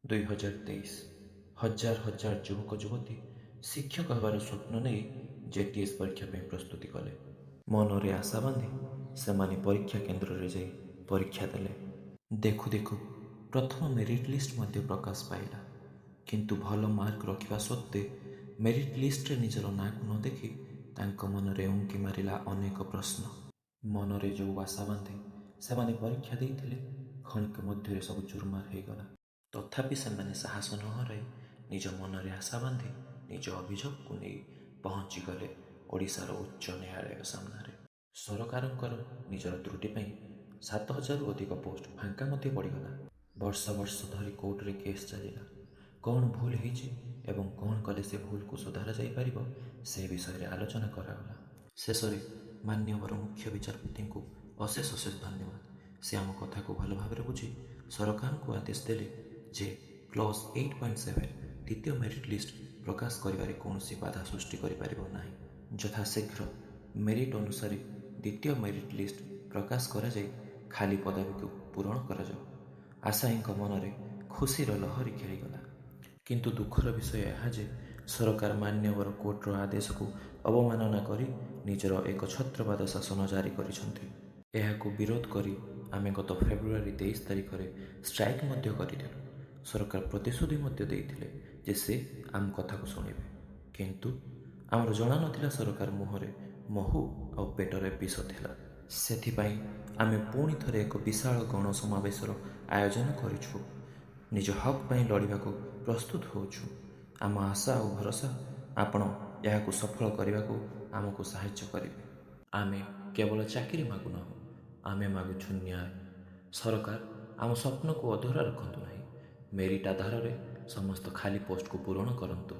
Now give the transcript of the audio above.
2023 हजार हजार ଯୁବକ ଯୁବତୀ ଶିକ୍ଷକ ହେବାର ସ୍ୱପ୍ନ ନେଇ ଜେଟିଏସ୍ ପରୀକ୍ଷା ପାଇଁ ପ୍ରସ୍ତୁତି କଲେ। ମନରେ ଆଶା ବାନ୍ଧି ସେମାନେ ପରୀକ୍ଷା କେନ୍ଦ୍ରରେ ଯାଇ ପରୀକ୍ଷା ଦେଲେ। ଦେଖୁ ଦେଖୁ ପ୍ରଥମ ମେରିଟ୍ ଲିଷ୍ଟ ମଧ୍ୟ ପ୍ରକାଶ ପାଇଲା। କିନ୍ତୁ ଭଲ ମାର୍କ ରଖିବା ସତ୍ତ୍ୱେ ମେରିଟ୍ ଲିଷ୍ଟରେ ନିଜର ନାଁକୁ ନ ଦେଖି ତାଙ୍କ ମନରେ ଉଙ୍କି ମାରିଲା ଅନେକ ପ୍ରଶ୍ନ। ମନରେ ଯେଉଁ ଆଶା ବାନ୍ଧି ସେମାନେ ପରୀକ୍ଷା ଦେଇଥିଲେ, କ୍ଷଣିକ ମଧ୍ୟରେ ସବୁ ଚୁରମାର ହୋଇଗଲା। ତଥାପି ସେମାନେ ସାହସ ନ ହରାଇ ନିଜ ମନରେ ଆଶା ବାନ୍ଧି ନିଜ ଅଭିଯୋଗକୁ ନେଇ ପହଞ୍ଚିଗଲେ ଓଡ଼ିଶାର ଉଚ୍ଚ ନ୍ୟାୟାଳୟ ସାମ୍ନାରେ। ସରକାରଙ୍କର ନିଜର ତ୍ରୁଟି ପାଇଁ 7,000ରୁ ଅଧିକ ପୋଷ୍ଟ ଫାଙ୍କା ମଧ୍ୟ ପଡ଼ିଗଲା। ବର୍ଷ ବର୍ଷ ଧରି କୋର୍ଟରେ କେସ୍ ଚାଲିଲା। କ'ଣ ଭୁଲ ହୋଇଛି ଏବଂ କ'ଣ କଲେ ସେ ଭୁଲକୁ ସୁଧାରା ଯାଇପାରିବ, ସେ ବିଷୟରେ ଆଲୋଚନା କରାଗଲା। ଶେଷରେ ମାନ୍ୟବର ମୁଖ୍ୟ ବିଚାରପତିଙ୍କୁ ଅଶେଷ ଅଶେଷ ଧନ୍ୟବାଦ। ସେ ଆମ କଥାକୁ ଭଲ ଭାବରେ ବୁଝି ସରକାରଙ୍କୁ ଆଦେଶ ଦେଲେ ଯେ କ୍ଲଜ୍ 8.7 ଦ୍ୱିତୀୟ ମେରିଟ୍ ଲିଷ୍ଟ ପ୍ରକାଶ କରିବାରେ କୌଣସି ବାଧା ସୃଷ୍ଟି କରିପାରିବ ନାହିଁ। ଯଥାଶୀଘ୍ର ମେରିଟ୍ ଅନୁସାରେ ଦ୍ୱିତୀୟ ମେରିଟ୍ ଲିଷ୍ଟ ପ୍ରକାଶ କରାଯାଇ ଖାଲି ପଦବୀକୁ ପୂରଣ କରାଯାଉ। ଆଶାୟୀଙ୍କ ମନରେ ଖୁସିର ଲହରୀ ଖେଳିଗଲା। କିନ୍ତୁ ଦୁଃଖର ବିଷୟ ଏହା ଯେ ସରକାର ମାନ୍ୟବର କୋର୍ଟର ଆଦେଶକୁ ଅବମାନନା କରି ନିଜର ଏକ ଛତ୍ରବାଦ ଶାସନ ଜାରି କରିଛନ୍ତି। ଏହାକୁ ବିରୋଧ କରି ଆମେ ଗତ ଫେବୃଆରୀ 23 ତାରିଖରେ ଷ୍ଟ୍ରାଇକ୍ ମଧ୍ୟ କରିଥିଲୁ। ସରକାର ପ୍ରତିଶ୍ରୁତି ମଧ୍ୟ ଦେଇଥିଲେ ଯେ ସେ ଆମ କଥାକୁ ଶୁଣିବେ। କିନ୍ତୁ ଆମର ଜଣା ନଥିଲା ସରକାର ମୁହଁରେ ମହୁ ଆଉ ପେଟରେ ବିଷ ଥିଲା। ସେଥିପାଇଁ ଆମେ ପୁଣି ଥରେ ଏକ ବିଶାଳ ଗଣସମାବେଶର ଆୟୋଜନ କରିଛୁ। ନିଜ ହକ୍ ପାଇଁ ଲଢ଼ିବାକୁ ପ୍ରସ୍ତୁତ ହେଉଛୁ। ଆମ ଆଶା ଆଉ ଭରସା ଆପଣ ଏହାକୁ ସଫଳ କରିବାକୁ ଆମକୁ ସାହାଯ୍ୟ କରିବେ। ଆମେ କେବଳ ଚାକିରି ମାଗୁନାହୁଁ, ଆମେ ମାଗୁଛୁ ନ୍ୟାୟ। ସରକାର ଆମ ସ୍ୱପ୍ନକୁ ଅଧୁରା ରଖନ୍ତୁ ନାହିଁ। ମେରିଟ୍ ଆଧାରରେ ସମସ୍ତ ଖାଲି ପୋଷ୍ଟକୁ ପୂରଣ କରନ୍ତୁ।